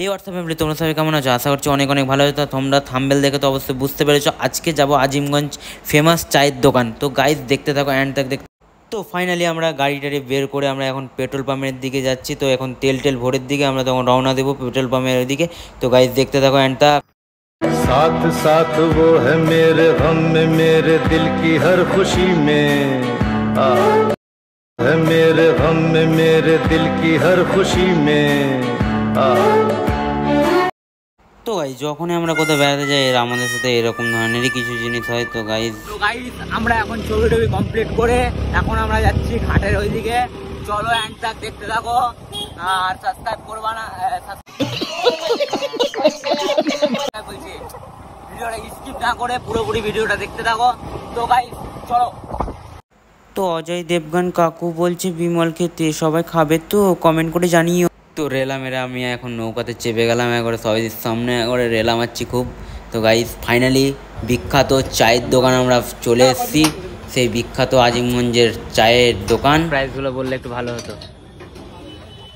এই WhatsApp family, তোমরা সবাই কেমন আছো? আশা করছি অনেক অনেক ভালো হতো। তোমরা থাম্বেল দেখে তো অবশ্যই বুঝতে পেরেছো আজকে যাব আজিমগঞ্জ ফেমাস চায়ের দোকান। তো গাইজ দেখতে থাকো, অ্যান্ড তক দেখতে। তো ফাইনালি আমরা গাড়ি টাড়ি বের করে আমরা এখন পেট্রোল পাম্পের দিকে যাচ্ছি। তো এখন তেল টেল ভোরের দিকে আমরা তখন রওনা দেবো পেট্রোল পাম্পের দিকে। তো গাইজ দেখতে থাকো অ্যান্ড তা साथ साथ वो है मेरे गम में, मेरे दिल की हर खुशी में, है मेरे गम में, मेरे दिल की हर खुशी में। তো গাইজ যখনই আমরা কোথাও বেড়াতে যাই আমাদের সাথে এরকম ধরনেরই কিছু জিনিস হয়। তো গাইজ আমরা এখন ছবি টবি কমপ্লিট করে এখন আমরা যাচ্ছি ঘাটের ওইদিকে। চলো অ্যান্ড তাক দেখতে থাকো, আর সাবস্ক্রাইব করবা না, বলছি ভিডিওটা স্কিপ না করে পুরোপুরি ভিডিওটা দেখতে থাকো। তো গাইজ চলো। তো অজয় দেবগান কাকু বলছে বিমল খেতে, সবাই খাবে তো কমেন্ট করে জানিও। তো রেলা মেরে আমি এখন নৌকাতে চেপে গেলাম, একবারে সবাই সামনে একবারে রেলা মারছি খুব। তো গাইস ফাইনালি বিখ্যাত চায়ের দোকান আমরা চলে এসেছি, সেই বিখ্যাত আজিমগঞ্জের চায়ের দোকান। প্রাইসগুলো বললে একটু ভালো হতো।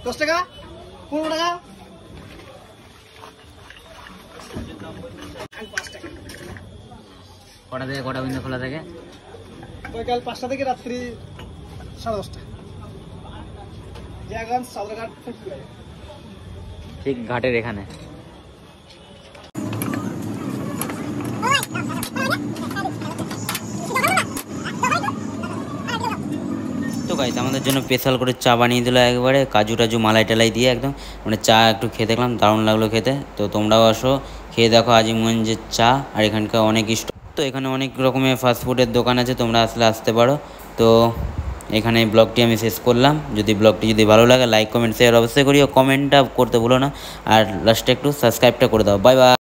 10 টাকা, 15 টাকা, 5 টাকা। কটা থেকে কটা পর্যন্ত খোলা থাকে? বিকাল 5টা থেকে রাত্রি 10:30টা। জিয়াগঞ্জ সাউদাঘাট ঠিক ঘাটের এখানে। তো গাইস আমাদের জন্য স্পেশাল করে চা বানিয়ে দিল, একবারে কাজু টাজু মালাই টালাই দিয়ে একদম, মানে চা একটু খেয়ে দেখলাম, দারুণ লাগলো খেতে। তো তোমরাও আসো খেয়ে দেখো আজিমগঞ্জের চা, আর এখানকার অনেক তো এখানে অনেক রকমের ফাস্টফুডের দোকান আছে, তোমরা আসতে পারো। তো এখানে ব্লগটি আমি শেষ করলাম। ব্লগটি যদি ভালো লাগে লাইক কমেন্ট শেয়ার অবশ্যই করিও, কমেন্টটা করতে ভুলো না, আর লাস্টে একটু সাবস্ক্রাইবটা করে দাও। Bye bye.